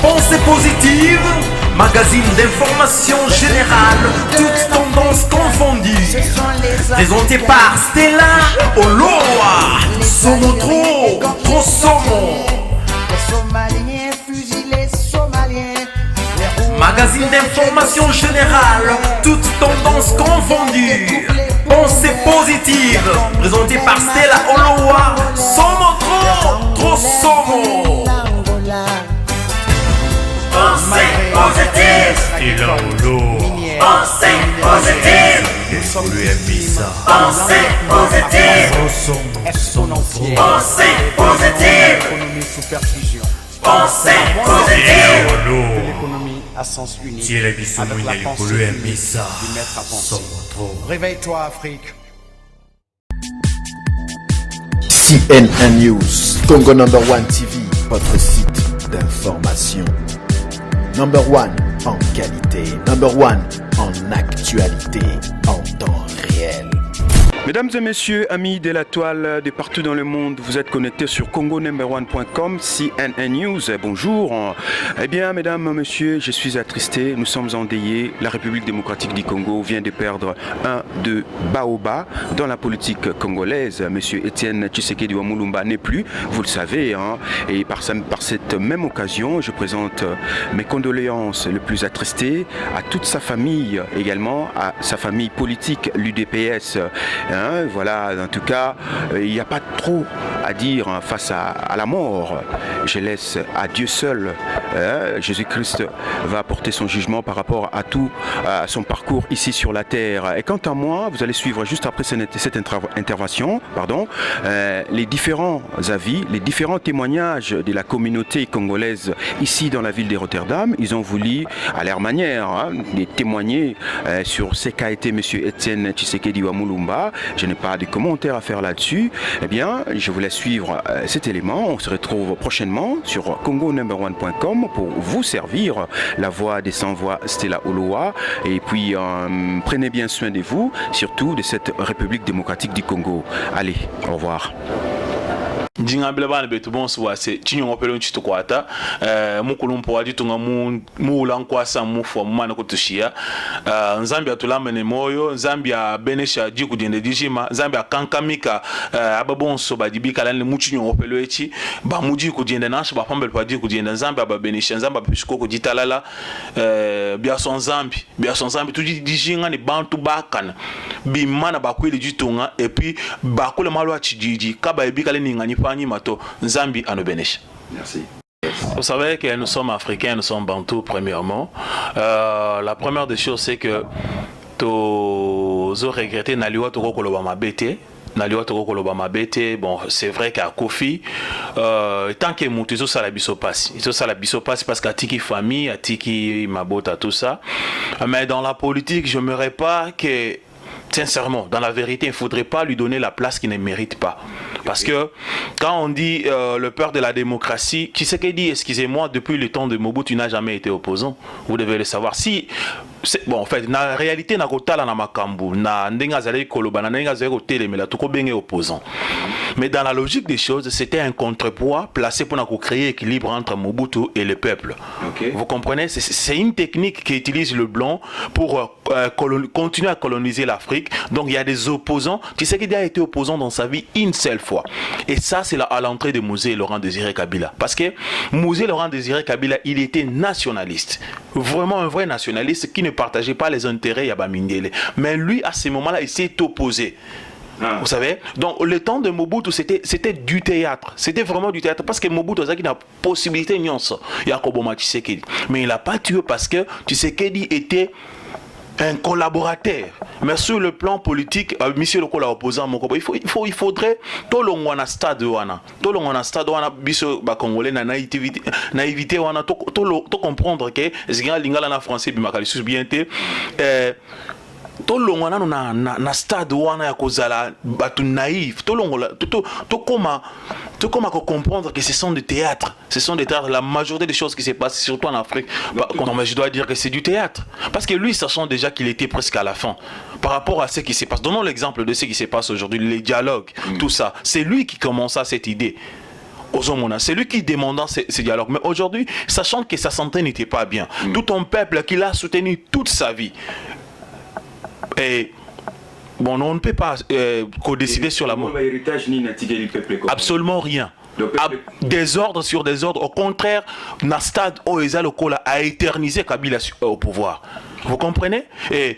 Pensée positive, magazine d'information générale, toutes tendances confondues. Présenté par Stella Oloa, Somo trop Somo. Magazine d'information générale, toutes tendances confondues. Pensée positive, présenté par Stella Oloa, Somo trop Somo. Pensée positive, Stella Oloa. pensée positive, pensée positive, pensée positive, pensée positive. L'économie à sens unique. Tiens, la biso Avec la mouille, pensée polluer, unique mais ça, du maître à penser. sommes trop. Réveille-toi, Afrique. CNN News, Congo Number One TV, votre site d'information. Number One en qualité, Number One en actualité, en temps réel. Mesdames et messieurs, amis de la toile de partout dans le monde, vous êtes connectés sur congonumber1.com, CNN News, bonjour. Eh bien, mesdames, messieurs, je suis attristé, nous sommes endeuillés. La République démocratique du Congo vient de perdre un de Baoba dans la politique congolaise. Monsieur Étienne Tshisekedi Wamulumba n'est plus, vous le savez, hein. Et par cette même occasion, je présente mes condoléances les plus attristées à toute sa famille, également à sa famille politique, l'UDPS. Hein, voilà, en tout cas, il n'y a pas trop à dire face à la mort. Je laisse à Dieu seul. Jésus-Christ va apporter son jugement par rapport à tout à son parcours ici sur la terre. Et quant à moi, vous allez suivre juste après cette intervention, les différents avis, les différents témoignages de la communauté congolaise ici dans la ville de Rotterdam. Ils ont voulu, à leur manière, témoigner sur ce qu'a été M. Étienne Tshisekedi Wamulumba. Je n'ai pas de commentaires à faire là-dessus. Eh bien, je vous laisse suivre cet élément. On se retrouve prochainement sur congonumber1.com pour vous servir la voix des sans-voix Stella Oloa. Et puis, prenez bien soin de vous, surtout de cette République démocratique du Congo. Allez, au revoir. Jinga bana betu bonso wase chinyongo pelo nchito kwata mukulumpo wadi tunga mu lankwasa mufu mwana kutushia nzambi atulamba ne moyo nzambi benesha jiku dinde dijima nzambi kankamika ababonso badibika lan muchinyongo pelo echi ba muji ku dinde nashi ba pambel pa jiku dinde nzambi ababenesha nzambi abishiko ku jitalala bia son nzambi tuji dijinga ni bantu bakana bimana bakwili jitunga et puis bakule malwa chijiji kaba ebika leninga mato Nzambi anobenesh. Merci. Vous savez que nous sommes africains, nous sommes bantous premièrement. La première des choses c'est que to regretter naliwa to koloba mabete. Bon, c'est vrai qu'à Kofi, tant que Moutizo Salabiso passe, parce qu'à Tiki famille, à Tiki Mabota, tout ça. Mais dans la politique, je n'aimerais pas que, sincèrement, dans la vérité, il ne faudrait pas lui donner la place qu'il ne mérite pas. Parce que quand on dit le père de la démocratie, qui c'est qui dit, excusez-moi, depuis le temps de Mobutu, n'a jamais été opposant. Vous devez le savoir. Si, bon, en fait, la réalité n'a pas na makambu, na ndenga zale koloba, na ndenga zale télé, mais la tout bien opposant. Mais dans la logique des choses, c'était un contrepoids placé pour créer équilibre entre Mobutu et le peuple. Okay. Vous comprenez? C'est une technique qui utilise le blanc pour continuer à coloniser l'Afrique. Donc il y a des opposants. Tu sais qu'il a été opposant dans sa vie une seule fois. Et ça, c'est à l'entrée de Mouzé Laurent Désiré Kabila. Parce que Mouzé Laurent Désiré Kabila, il était nationaliste. Vraiment un vrai nationaliste qui ne partageait pas les intérêts Yabamindele. Mais lui, à ce moment-là, il s'est opposé. Vous savez, donc le temps de Mobutu c'était du théâtre, c'était vraiment du théâtre parce que Mobutu a une possibilité nyonso Yakoboma Tshisekedi, mais il n'a pas tué parce que Tshisekedi était un collaborateur. Mais sur le plan politique, monsieur le opposant, il faudrait tout le monde stade biso ba congolais na naïveté wana to comprendre que zinga lingala na français bimakali bien to longwana na stade wana ya kozala batu naïf to longola to comment comprendre que ce sont des théâtres, la majorité des choses qui se passent surtout en Afrique, mais je dois dire que c'est du théâtre parce que lui sachant déjà qu'il était presque à la fin par rapport à ce qui se passe. Donnons l'exemple de ce qui se passe aujourd'hui, les dialogues, tout ça, c'est lui qui commença cette idée. C'est lui qui demandait ces dialogues. Mais aujourd'hui, sachant que sa santé n'était pas bien, tout un peuple qui l'a soutenu toute sa vie. Et bon, on ne peut pas co-décider sur la mort. Absolument rien. Désordre sur désordre. Au contraire, Nastad Oeza Lokola a éternisé Kabila au pouvoir. Vous comprenez? Et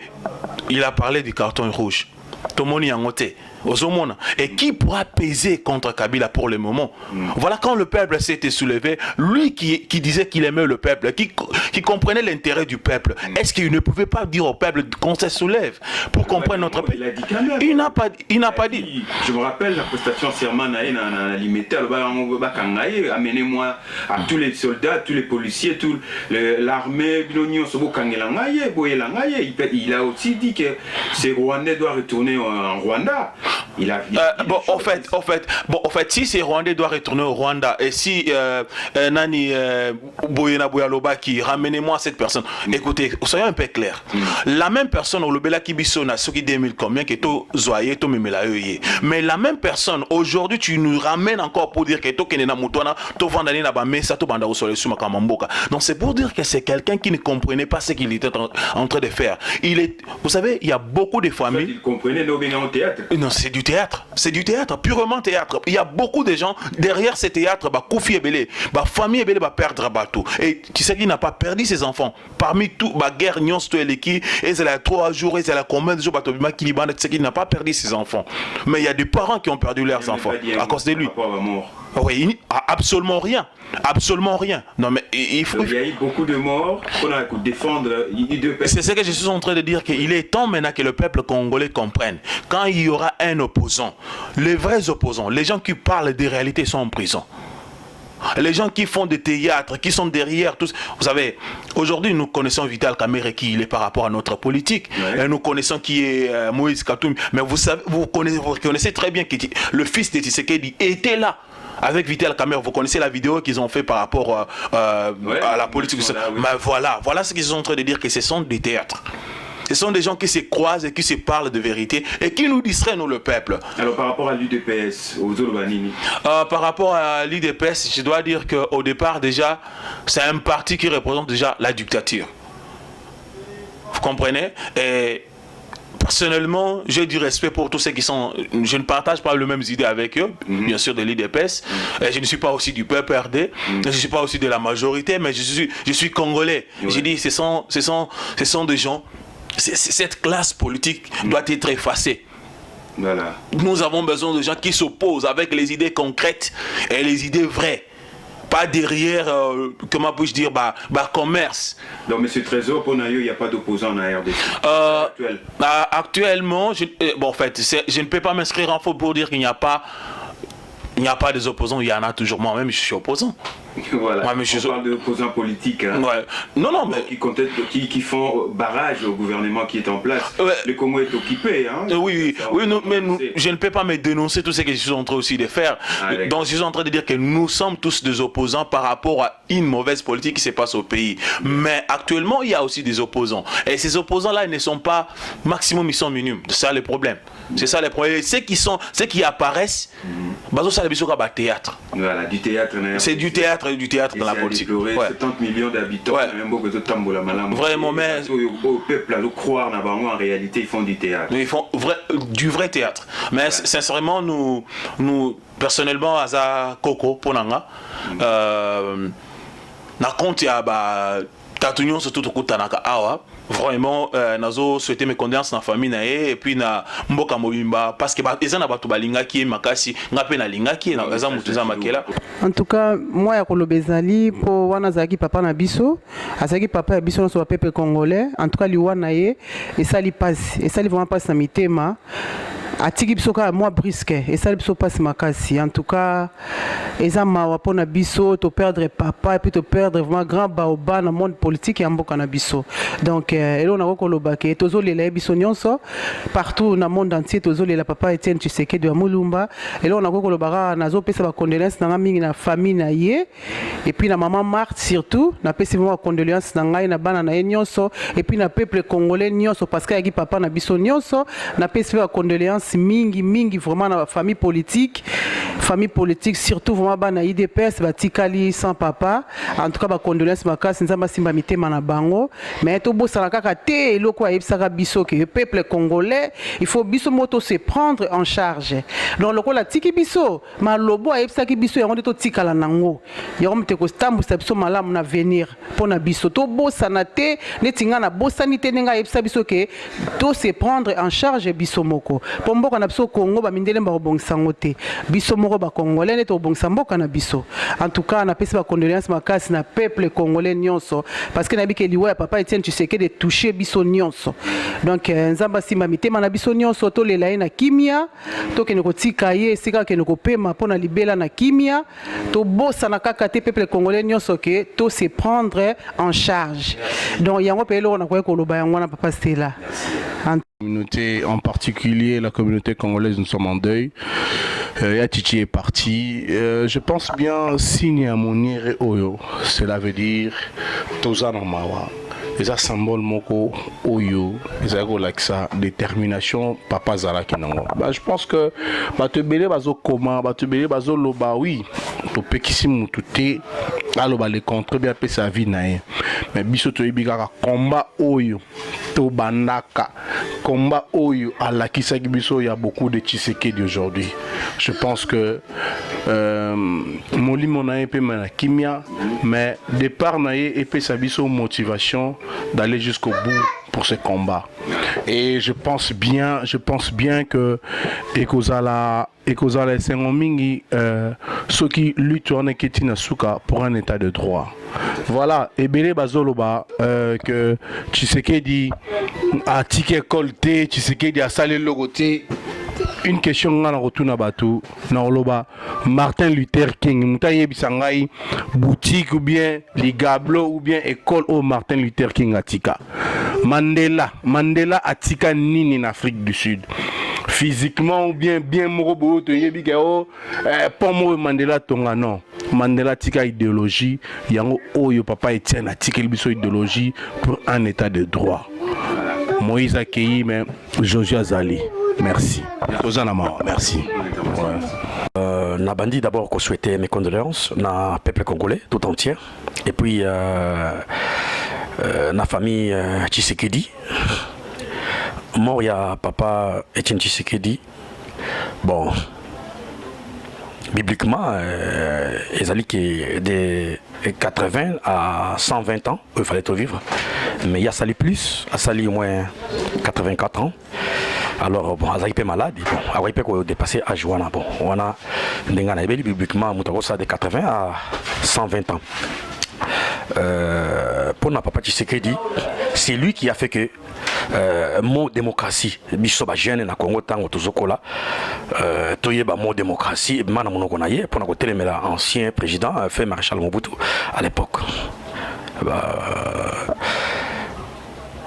il a parlé du carton rouge. Tomoni Yangote. Et qui pourra peser contre Kabila pour le moment? Voilà, quand le peuple s'était soulevé, lui qui disait qu'il aimait le peuple, qui comprenait l'intérêt du peuple, est-ce qu'il ne pouvait pas dire au peuple qu'on se soulève pour comprendre notre pays? Il a dit quand même. Il n'a pas dit. Je me rappelle la prestation serment dans l'immédiat, amenez-moi à tous les soldats, tous les policiers, l'armée, il a aussi dit que ces Rwandais doivent retourner en Rwanda. En fait, si ces Rwandais doivent retourner au Rwanda et si Nani Boyena Boyaloba qui ramenez-moi cette personne, écoutez, soyons un peu clairs. La même personne au Lobela Kibisona, ce qui 2000 combien que to zoye to memela yoye. Mais la même personne aujourd'hui, tu nous ramènes encore pour dire que to kenena mutona to vandani na ba mesa to banda usole suma kamamboka. Donc c'est pour dire que c'est quelqu'un qui ne comprenait pas ce qu'il était en train de faire. Vous savez, il y a beaucoup de familles. Il comprenait nos au théâtre. Non, c'est du théâtre, purement théâtre. Il y a beaucoup de gens derrière ce théâtre, Koufi Ebele, famille Ebele va perdre bateau. Et tu sais qu'il n'a pas perdu ses enfants. Parmi tout, guerre Nyons Toeleki, et c'est là 3 jours, et c'est là combien de jours, Batobima Kiliban, tu sais qu'il n'a pas perdu ses enfants. Mais il y a des parents qui ont perdu leurs enfants à cause de lui. Oui, absolument rien. Absolument rien. Non, mais il faut. Il y a eu beaucoup de morts pour défendre. C'est ce que je suis en train de dire, qu'il est temps maintenant que le peuple congolais comprenne. Quand il y aura un opposant, les vrais opposants, les gens qui parlent des réalités sont en prison. Les gens qui font des théâtres, qui sont derrière tous. Vous savez, aujourd'hui nous connaissons Vital Kamerhe qui il est par rapport à notre politique. Ouais. Et nous connaissons qui est Moïse Katumbi. Mais vous connaissez très bien que le fils de Tshisekedi était là. Avec Vital Kamerhe, vous connaissez la vidéo qu'ils ont fait par rapport à la politique. Mais voilà ce qu'ils sont en train de dire, que ce sont des théâtres. Ce sont des gens qui se croisent et qui se parlent de vérité et qui nous distraient, nous, le peuple. Alors, par rapport à l'UDPS, aux Zolobanini par rapport à l'UDPS, je dois dire qu'au départ, déjà, c'est un parti qui représente déjà la dictature. Vous comprenez? Et personnellement, j'ai du respect pour tous ceux qui sont... Je ne partage pas les mêmes idées avec eux, bien sûr, de l'UDPS. Je ne suis pas aussi du PPRD, je ne suis pas aussi de la majorité, mais je suis congolais. Ouais. J'ai dit, ce sont des gens... Cette classe politique doit être effacée. Voilà. Nous avons besoin de gens qui s'opposent avec les idées concrètes et les idées vraies. Pas derrière, comment puis-je dire, commerce. Donc, M. Trésor, pour Nayo, il n'y a pas d'opposant en RDC actuellement, en fait, je ne peux pas m'inscrire en faux pour dire qu'il n'y a pas... Il n'y a pas des opposants, il y en a toujours. Moi-même, je suis opposant. Voilà. Moi, on parle d'opposants politiques. Hein. Ouais. Non, mais... Qui font barrage au gouvernement qui est en place. Ouais. Le Congo est occupé. Hein. Oui, je ne peux pas me dénoncer tout ce que je suis en train aussi de faire. Donc, je suis en train de dire que nous sommes tous des opposants par rapport à une mauvaise politique qui se passe au pays. Mais actuellement, il y a aussi des opposants. Et ces opposants-là, ils ne sont pas maximum, ils sont minimes. C'est ça le problème. C'est ça le problème. Ceux qui apparaissent, théâtre. Voilà, du théâtre. C'est du théâtre dans la politique. Ouais. 70 millions d'habitants, vraiment, mais au peuple à le croire, en réalité, ils font du théâtre. Ils font du vrai théâtre. Mais sincèrement, nous personnellement, à Coco, Ponanga, na compte ya Tatunion surtout Tanaka Awa. Vraiment, nazo souhaité mes condoléances na famille na et puis na mboka mobimba parce que eza na bato balinga ki makasi ngape na linga ki na eza mutuza makela. En tout cas, moi ya kolobezali po wana zaki papa na biso, azaki papa ya biso na so peuple congolais. En tout cas, liwana ye et ça li passe, et ça li vraiment passe na mitema. Atiki biso ka moi brisque et ça biso passe makasi. En tout cas, eza mawa pona biso to perdre papa et puis to perdre vraiment grand baoba na monde politique ya mboka na biso. Donc elo na koloba ke tozolela biso nyonso partout na monde entier tozolela papa Etienne Tshisekedi wa Mulumba. Elo na koloba nazo pesa ba condoléances na mingi na famille na ye et puis na maman Marthe surtout na pesa vraiment condoléances na ngai na bana na nyonso et puis na peuple congolais nyonso parce que yaki papa na biso nyonso na pesa ba condoléances chance mingi vraiment na famille politique surtout vraiment bana IDPS batikali sans papa en tout cas ba condoléances makasi nzamba simba mitema na bango mais to bosala kaka te eloko ayebisaka biso que le peuple congolais il faut biso moto se prendre en charge donc loko la tiki biso malobo ayebisaki biso yango to tikala nango yango mte ko stambusa biso malamu na venir pona biso to bosana te netinga na bosani te nenga ayebisa biso que to se prendre en charge biso moko po mboka na biso Congo ba mindele mba kobongisa ngo te biso moko ba congolais ne to bongisa mboka na biso en tout cas na pesi ba condoléances makasi na peuple congolais nyonso parce que na bike liwa ya papa Etienne Tshisekedi de toucher biso nyonso donc nzamba simba mitema na biso nyonso to lela ye na kimia to ke neko tika ye sika ke neko pema pona libela na kimia to bossa na kaka te peuple congolais nyonso ke to se prendre en charge donc yango pe lo na ko koloba yango na papa Stella. Communauté en particulier, la communauté congolaise, nous sommes en deuil. Yatichi est parti. Je pense bien signe à mon et Oyo. Cela veut dire Tozana Mawa. Et ça symbole moko Oyo. Et ça like ça détermination papa Zara Kinango. Je pense que te belé bazo comment, te belé bazo loba oui. To pekisi mututé aloba les contre bien pe sa vie nae. Mais biso to ibika combat Oyo. To bandaka combat Oyo à la Kisaki biso, il y a beaucoup de Tshisekedi d'aujourd'hui. Je pense que Moli Monae pe mana kimia mais départ nae et pe sa biso motivation d'aller jusqu'au bout pour ce combat. Et je pense bien que Ekozala Sengomingi ceux qui luttent en Eketina Souka pour un état de droit. Voilà, et Bélé Bazoloba que Tshisekedi a ticket colté, Tshisekedi a salé le logoté. Une question na rotuna batu na oloba Martin Luther King mutaye bisangai boutique ou bien les gablo ou bien école au Martin Luther King atika Mandela atika nini en Afrique du Sud physiquement ou bien morobo to yebigao pomo Mandela tonga non Mandela tika idéologie yango oyo papa Etienne atika biso idéologie pour un état de droit. Moïse Akei mais Josia Azali. Merci. Merci. Ouais. Nabandi d'abord qu'on souhaitait mes condoléances na peuple congolais tout entier et puis na famille Tshisekedi mort ya papa Etienne Tshisekedi bon bibliquement ils allaient que de 80 à 120 ans il fallait tout vivre mais il y a sali plus a sali au moins 84 ans. Alors bon, Azaïpe est malade, bon, Azaïpe est dépassé à Joana. Bon, on a bibliquement de 80 à 120 ans. Pour ma papa Tshisekedi, c'est lui qui a fait que mot démocratie, bisoba jeune na Congo tango tozokola, toyeba mot démocratie, mana monoko na ye pour na côté l'ancien président fait maréchal Mobutu à l'époque.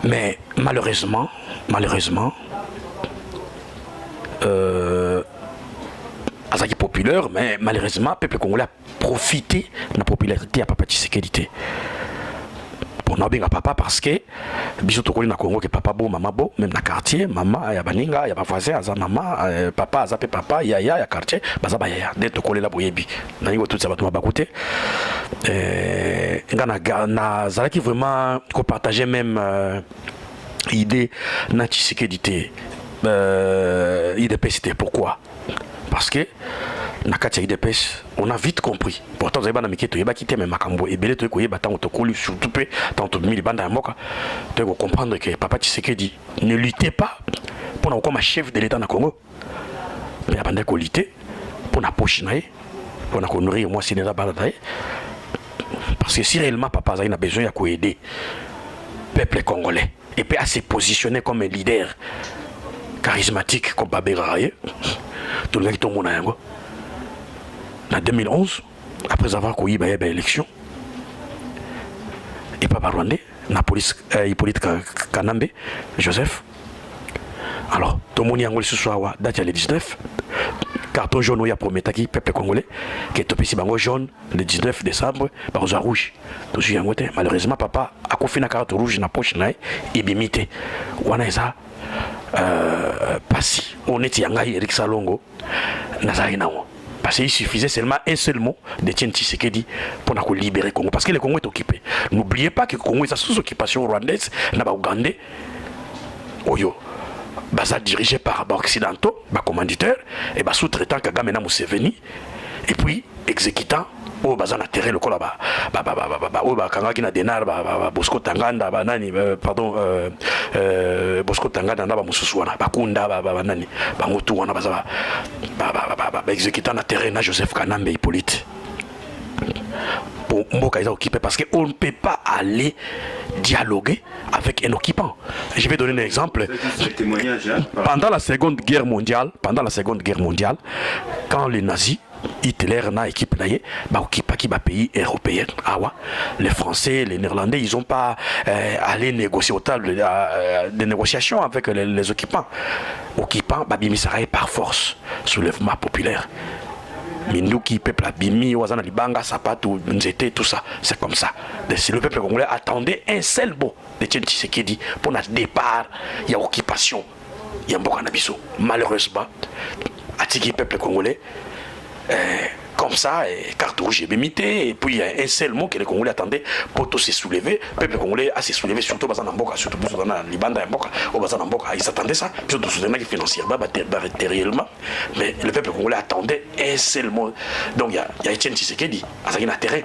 Mais malheureusement. Azaki populaire, mais malheureusement, le peuple congolais a profité de la popularité à Papa Tshisekedi. Pour nous, papa, parce que bisous tout na Congo que papa beau, maman beau, même dans le quartier, maman, ya baninga, ya ba voisin, aza maman, papa, azapé papa, ya quartier, bazaba ya, dès to kolela boyebi. Na yo tout ça va tout ba côté. Na zalaki vraiment ko partager même idée na Tshisekedi. IDPS, pourquoi? Parce que na kati IDPS on a vite compris. Pourtant vous avez pas miki to yeba kité mais makambo et belé to ko yeba tant to kolu surtout peu tant to mili banda moka tu dois comprendre que papa Tshisekedi ne luttait pas pour na comme chef de l'état na Congo. Mais abanda ko lutter pour na poche naé pour na ko nourrir moi c'est banda parce que si réellement papa a besoin ya ko aider peuple congolais et puis à se positionner comme un leader charismatique comme Babé Raye, tout le monde qui tombe en 2011, après avoir couillé l'élection, et Papa Rwandais, la police Hippolyte Kanambe, Joseph. Alors, tout le monde y a ce soir, date le 19, carton jaune, il y a promis qui peuple congolais, qui est topé si bango jaune, le 19 décembre, bango rouge. Malheureusement, papa a confié la carte rouge dans la poche, et bimité. On a ça. Passi, on est Yangai Eric Salongo, Nazari Nawa. Parce qu'il suffisait seulement un seul mot de Etienne Tshisekedi pour nous libérer le Congo. Parce que le Congo est occupé. N'oubliez pas que le Congo est sous occupation rwandaise, n'a Ougandais. Oyo. Baza dirigé par occidentaux, commanditaires, et sous-traitant Kagame na Museveni, et puis exécutant. Oh baza na terrain le kola ba kangaki na denar Bosco Tanganda nani pardon Bosco Tanganda na ba mususu wana bakunda nani bangotu wana baza exécutant na terrain na Joseph Kanambe Hippolyte pour Mboka est occupé parce qu'on ne peut pas aller dialoguer avec un occupant. Je vais donner un exemple. Pendant la Seconde Guerre mondiale, quand les nazis Hitler na équipe naie occupé qui pays européen les Français, les Néerlandais, ils ont pas allé négocier au table des négociations avec les occupants bimisaraye par force, soulèvement populaire. Minduki, peuple Abimi, Ouazana Libanga, Sapatou, Nzete, tout ça, c'est comme ça. Si le peuple congolais attendait un seul mot de Etienne Tshisekedi pour notre départ, il y a occupation, il y a Mboka Nabiso. Malheureusement, Atiki peuple congolais, comme ça, carte rouge est bémité, et puis il y a un seul mot que les Congolais attendaient pour tous se soulever. Le peuple congolais a se soulevé, surtout dans Mboka, surtout dans Libanda et Mboka, ils s'attendaient ça, surtout soutenir financièrement, matériellement, mais le peuple congolais attendait un seul mot. Donc il y a Etienne Tshisekedi, Azaki na terrain,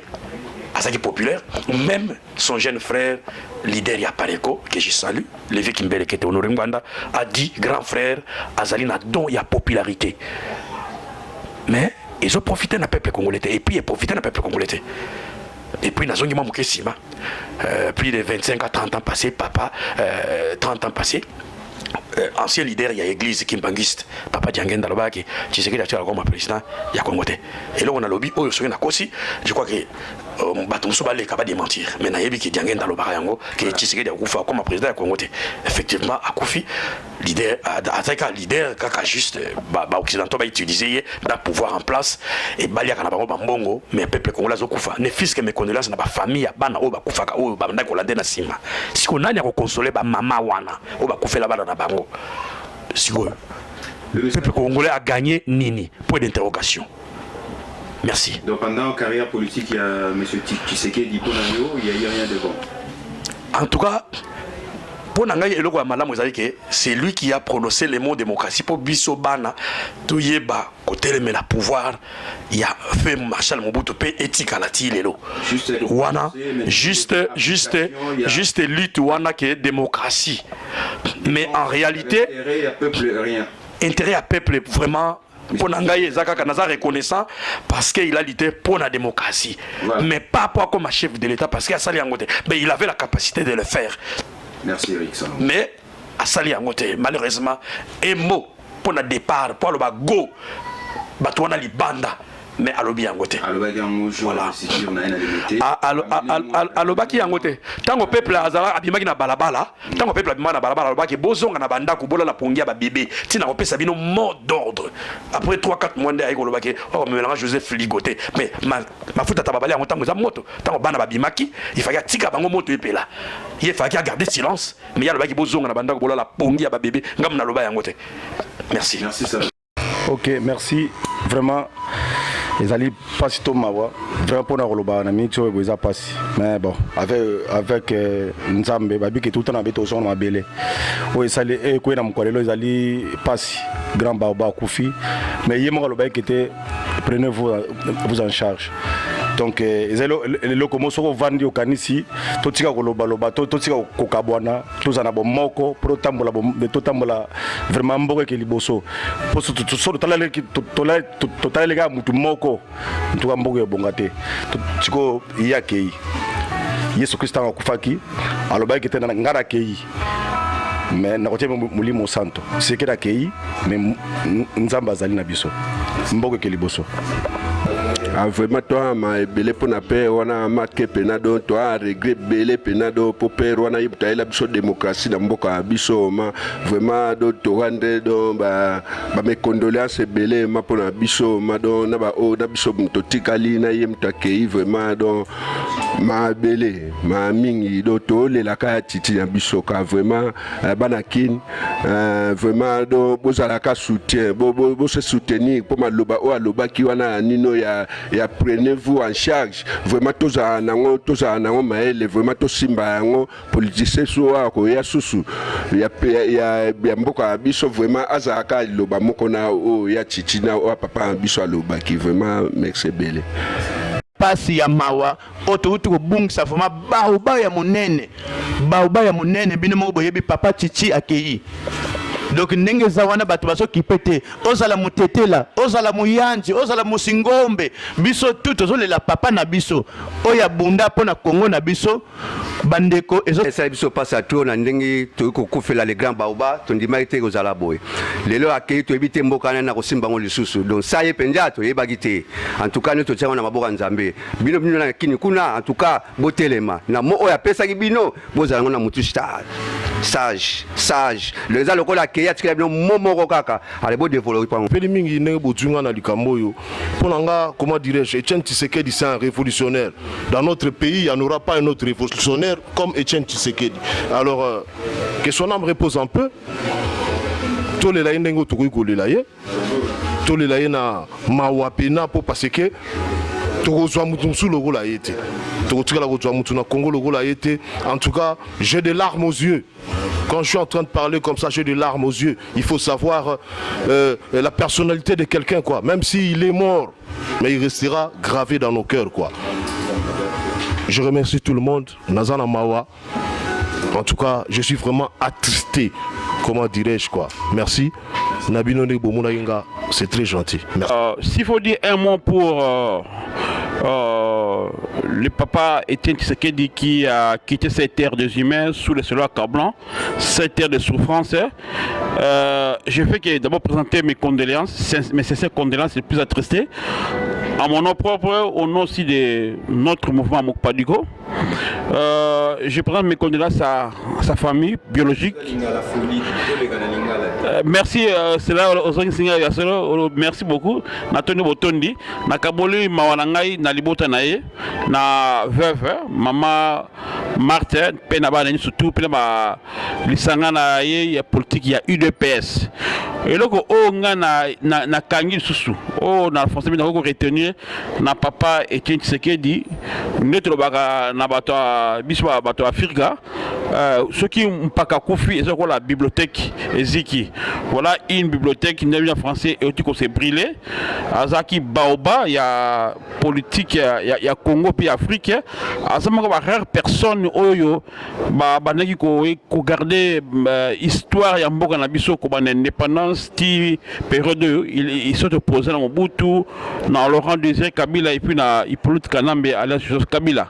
Azaki populaire, même son jeune frère, leader Yapareko, que je salue, Lévi Kimbele qui était honoré Mbanda, a dit, grand frère, Azali na don, il y a popularité. Mais ils ont profité d'un peuple congolais et puis ils profité d'un peuple congolais. Et puis ils ont dit plus de 25 à 30 ans passés, papa, 30 ans passés. Ancien leader, il y a l'église Kimbangiste, Papa Diangen Dalobaki, Tshisekedi a tué comme président, il y a Congoté. Et là on a lobby, je crois que Batumso Balé va démentir. Mais il y a Diangen Dalobaki, que Tshisekedi a Koufa comme président à Congoté. Effectivement, à Koufi, leader, leader, kaka juste, occidentaux va utiliser le pouvoir en place et Balia Kanabaro Bambongo, mais le peuple congolais a Koufa. Ne fils que mes condoléances dans ma famille, Bana Oba Koufa, Oba Holandais na Sima. Si on a consolé Mama Wana, Oba Koufa là-bas dans Bango. Le peuple congolais a gagné Nini. Point d'interrogation. Merci. Donc pendant la carrière politique, il y a M. Tshisekedi, il n'y a rien de bon. En tout cas, c'est lui qui a prononcé le mot démocratie pour Bissobana, Touyeba, côté mais la pouvoir, il a fait Marshal Mobutu P éthique à la Tilelo. Juste lutte Wana qui est démocratie. Mais en réalité, intérêt à peuple vraiment. Pour Nangaye Zaka Naza reconnaissant parce qu'il a lutté pour la démocratie. Voilà. Mais pas comme un chef de l'État parce qu'il a sali Angote. Mais il avait la capacité de le faire. Merci Eric. Mais à sali Angote, malheureusement, un mot pour le départ, pour le go, Batouana Libanda. Mais à l'obi Angote. Voilà. À l'obaki Angote. Tant au peuple Azara Abimaki na balabala, tant au peuple Abimaki na balabala, l'obaki Bozonga na banda Kubola na Pongia ba bébé. Tina au peuple Sabino mot d'ordre. Après 3-4 mois de Aïgo l'obaki, oh me Joseph Ligoté. Mais ma fouta tababali en tant que moto, tant au bana Babimaki, il fallait tika bango moto épée là. Il fallait garder silence. Mais il y a l'obaki Bozonga na banda Kubola la Pongia ba bébé. Ngam na l'obaki Angote. Merci. Merci ça. Ok, merci. Vraiment. Ils allaient pas si tôt mawa vraiment pour nous le na mito et boza passe mais bon avec Nzambe babi que tout le temps habite au son ma belé oui ça les quoi na mkolelo ils allaient passe grand baba Koufi mais yemo le bail qui était prenez-vous en charge donc le locomotion vandi au kanisi totika koloba loba totika kokabwana tozana bomoko pro tambola de totambola vraiment mboke ke liboso pour tout tolale totale ga mutu moko ntuka mboke bongate tiko yake Yesu Kristo akufaki aloba ke tena ngara kei mais na kote mulimo santo c'est que la kei mais nzamba zali na biso mboke ke liboso. vraiment toi ma belé pour na paix wana marqué penado toi regret belé penado pour père wana yibta la biso démocratie na mboka biso ma vraiment do to rendre do ba mes condoléances belé ma pour na biso ma do na ba o na biso mtotikali na yemta kei vraiment do ma belé ma mingi do to le la ka titi na biso ka vraiment banakin vraiment do bozala ka soutien bo se soutenir pour maloba o aloba ki wana nino ya prenez-vous en charge vraiment toza nango maele vraiment to simba yango politicien so ko ya susu ya mboka biso vraiment azaka loba moko na o ya chichina o papa biso aloba ki vraiment merci belé pasi ya mawa oto kobungisa vraiment baoba ya monene bino moko boyebi papa chichi akei. Donc ndenge za wana bato baso kipete ozala mutetela ozala muyanji ozala musingombe biso tout ozolela papa na biso oya bunda pona Congo na biso bandeko esa biso pasa to na ndenge to kokufela le grand baoba to ndima ite kozala boy lelo akei to ebite mboka na kosimba ngo lisusu donc ça ye penja to yebaki te en tout cas to tshanga na maboka nzambe bino na kini kuna en tout cas botelema na mo oya pesa ki bino bozala ngo na mutu sage les a lokola ke ya tikela bino momoko kaka ale bo développer pa peli mingi ne botunga na likambo yo ponanga comment dirais-je Etienne Tshisekedi c'est un révolutionnaire dans notre pays il n'y en aura pas un autre révolutionnaire comme Etienne Tshisekedi alors que son âme repose un peu tous les laïcs n'engo tukui kolelaye tous les laïcs na mawapena pour parce que tozwa mutu sous le rôle a été en tout cas, j'ai des larmes aux yeux. Quand je suis en train de parler comme ça, j'ai des larmes aux yeux. Il faut savoir la personnalité de quelqu'un, quoi. Même s'il est mort, mais il restera gravé dans nos cœurs, quoi. Je remercie tout le monde. Nazana Mawa. En tout cas, je suis vraiment attristé. Comment dirais-je, quoi. Merci. Nabinone Bomunainga, c'est très gentil. S'il faut dire un mot pour le papa Etienne Tshisekedi qui a quitté cette terre des humains sous le soleil blanc, cette terre de souffrance, je fais que d'abord présenter mes condoléances, mes sincères condoléances les plus attristées, à mon nom propre, au nom aussi de notre mouvement Mokpadigo. Je présente mes condoléances à sa famille biologique. Merci, c'est là merci beaucoup. Natoni Botondi, Nakaboli Mawanangai, Nalibota Nae, na veuve, maman Martin, Penaba, surtout Penaba, Lissanga Nae, politique, il y a UDPS. Et là, on a Kangi Soussou, on a forcément retenir, na papa Etienne Tshisekedi, notre baga, na bato, biswa bato Afrika, ceux qui n'ont pas qu'à Koufi, et c'est la bibliothèque Eziki. Voilà une bibliothèque, une en français, et aussi qu'on s'est brûlé. Azaki Baoba, il y a politique, il y a Congo puis Afrique. Azama va rare personne oyo, banaki ko garder histoire ya mboka na biso ko ban indépendance ti période ils sont opposés dans Mobutu, dans Laurent Désiré Kabila et puis na Hippolyte Kanambe alias Joseph Kabila.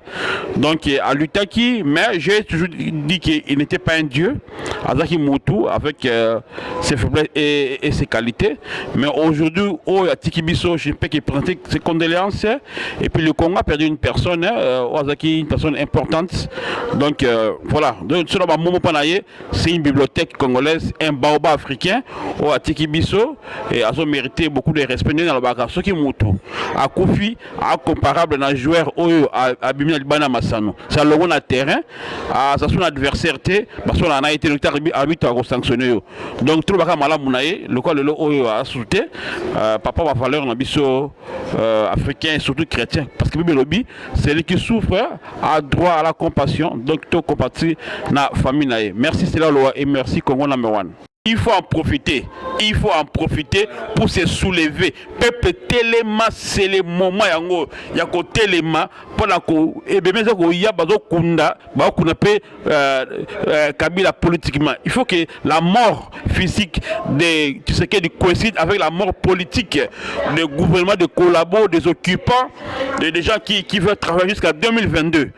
Donc à Lutaki, mais j'ai toujours dit qu'il n'était pas un dieu. Azaki Moutou avec ses faiblesses et ses qualités. Mais aujourd'hui, au Tikibiso, je peux présenter ses condoléances. Et puis le Congo a perdu une personne, une personne importante. Donc voilà. Donc, c'est une bibliothèque congolaise, un baobab africain, au Tikibiso, et a mérité beaucoup de respect dans le bagage. Ce qui est Moutou. À Kofi, incomparable dans le joueur à Bimina Libana Massano. C'est le bon terrain, à son adversaire, parce qu'on a été le arbitre à sanctionner. Donc tout le bagage malade mounaye, le quoi le a sauté, papa va falloir un biseau africain et surtout chrétien, parce que le lobby, c'est lui qui souffre, a droit à la compassion, donc tout compatir na famille naye. Merci c'est la loi et merci Congo number one. Il faut en profiter pour se soulever. Peuple Téléma, c'est le moment yango ya ko Téléma pour la ko et bien ça ko ya bazo kunda ba ko nape Kabila politiquement. Il faut que la mort physique de tu sais que coïncide avec la mort politique des gouvernements de collabos, des occupants, des gens qui veulent travailler jusqu'à 2022.